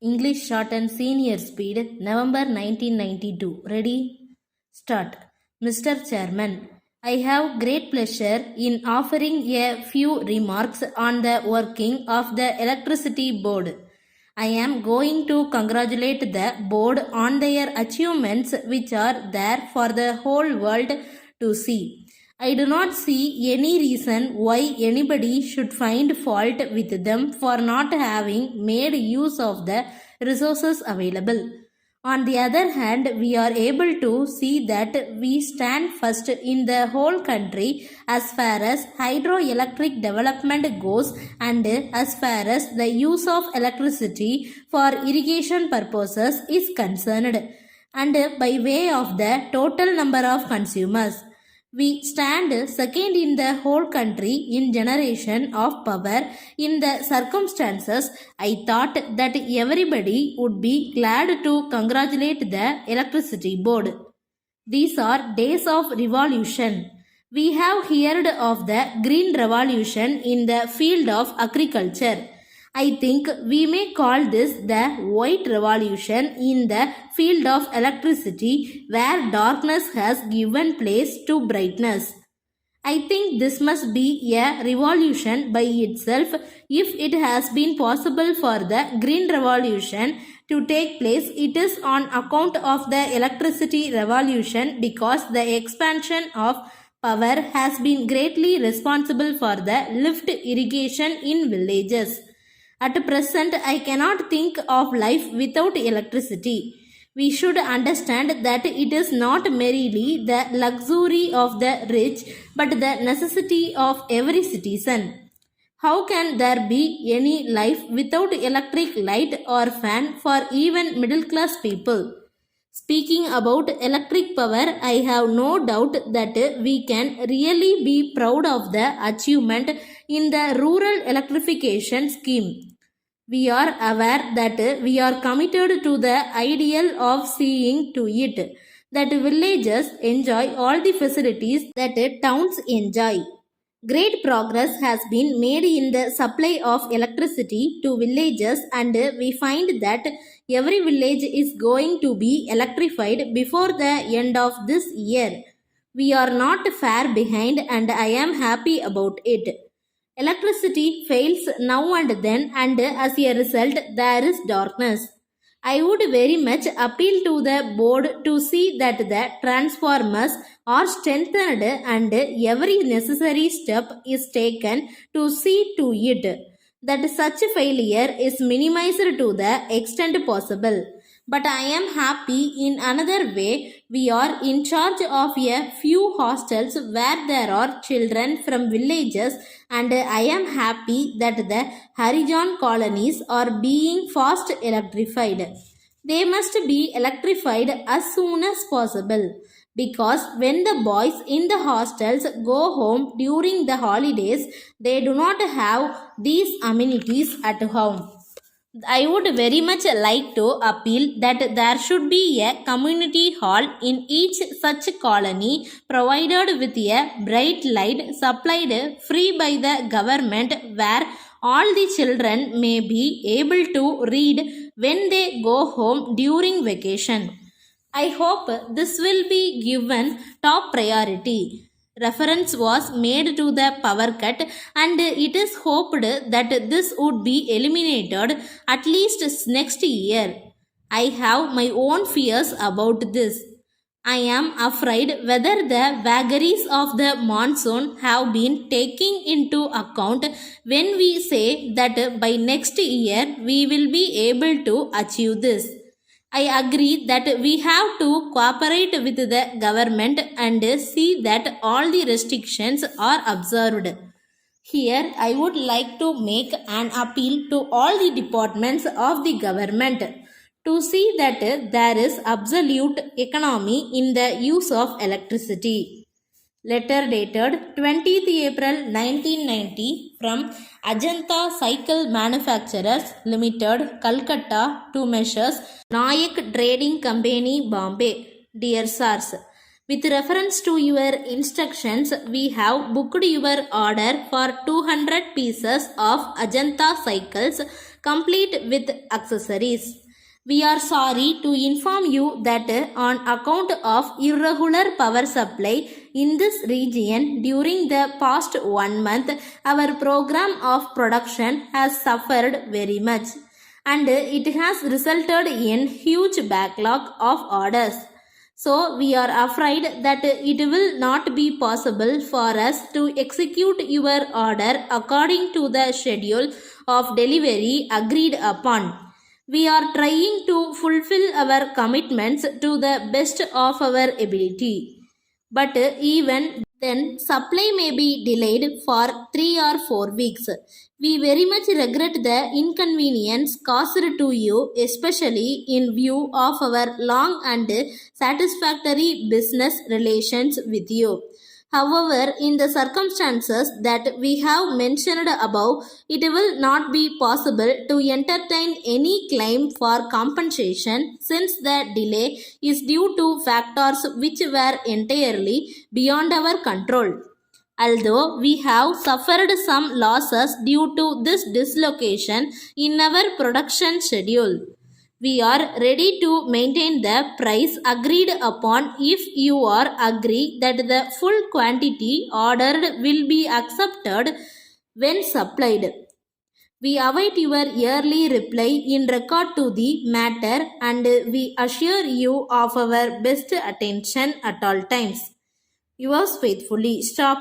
English Shorthand Senior Speed, November 1992. Ready? Start. Mr. Chairman, I have great pleasure in offering a few remarks on the working of the Electricity Board. I am going to congratulate the board on their achievements which are there for the whole world to see. I do not see any reason why anybody should find fault with them for not having made use of the resources available. On the other hand, we are able to see that we stand first in the whole country as far as hydroelectric development goes and as far as the use of electricity for irrigation purposes is concerned, and by way of the total number of consumers. We stand second in the whole country in generation of power. In the circumstances, I thought that everybody would be glad to congratulate the Electricity Board. These are days of revolution. We have heard of the Green Revolution in the field of agriculture. I think we may call this the White Revolution in the field of electricity, where darkness has given place to brightness. I think this must be a revolution by itself if it has been possible for the Green Revolution to take place. It is on account of the electricity revolution, because the expansion of power has been greatly responsible for the lift irrigation in villages. At present, I cannot think of life without electricity. We should understand that it is not merely the luxury of the rich, but the necessity of every citizen. How can there be any life without electric light or fan for even middle class people? Speaking about electric power, I have no doubt that we can really be proud of the achievement in the rural electrification scheme. We are aware that we are committed to the ideal of seeing to it that villages enjoy all the facilities that towns enjoy. Great progress has been made in the supply of electricity to villages, and we find that every village is going to be electrified before the end of this year. We are not far behind, and I am happy about it. Electricity fails now and then, and as a result, there is darkness. I would very much appeal to the board to see that the transformers are strengthened and every necessary step is taken to see to it that such failure is minimized to the extent possible. But I am happy in another way. We are in charge of a few hostels where there are children from villages, and I am happy that the Harijan colonies are being fast electrified. They must be electrified as soon as possible, because when the boys in the hostels go home during the holidays, they do not have these amenities at home. I would very much like to appeal that there should be a community hall in each such colony, provided with a bright light supplied free by the government, where all the children may be able to read when they go home during vacation. I hope this will be given top priority. Reference was made to the power cut, and it is hoped that this would be eliminated at least next year. I have my own fears about this. I am afraid whether the vagaries of the monsoon have been taken into account when we say that by next year we will be able to achieve this. I agree that we have to cooperate with the government and see that all the restrictions are observed. Here, I would like to make an appeal to all the departments of the government to see that there is absolute economy in the use of electricity. Letter dated 20th April 1990 from Ajanta Cycle Manufacturers Limited, Calcutta, to Messrs. Nayak Trading Company, Bombay. Dear Sirs, with reference to your instructions, we have booked your order for 200 pieces of Ajanta cycles complete with accessories. We are sorry to inform you that on account of irregular power supply in this region during the past 1 month, our program of production has suffered very much and it has resulted in huge backlog of orders. So we are afraid that it will not be possible for us to execute your order according to the schedule of delivery agreed upon. We are trying to fulfill our commitments to the best of our ability. But even then, supply may be delayed for 3 or 4 weeks. We very much regret the inconvenience caused to you, especially in view of our long and satisfactory business relations with you. However, in the circumstances that we have mentioned above, it will not be possible to entertain any claim for compensation since the delay is due to factors which were entirely beyond our control. Although we have suffered some losses due to this dislocation in our production schedule, we are ready to maintain the price agreed upon if you are agree that the full quantity ordered will be accepted when supplied. We await your yearly reply in regard to the matter and we assure you of our best attention at all times. Yours faithfully. Stop.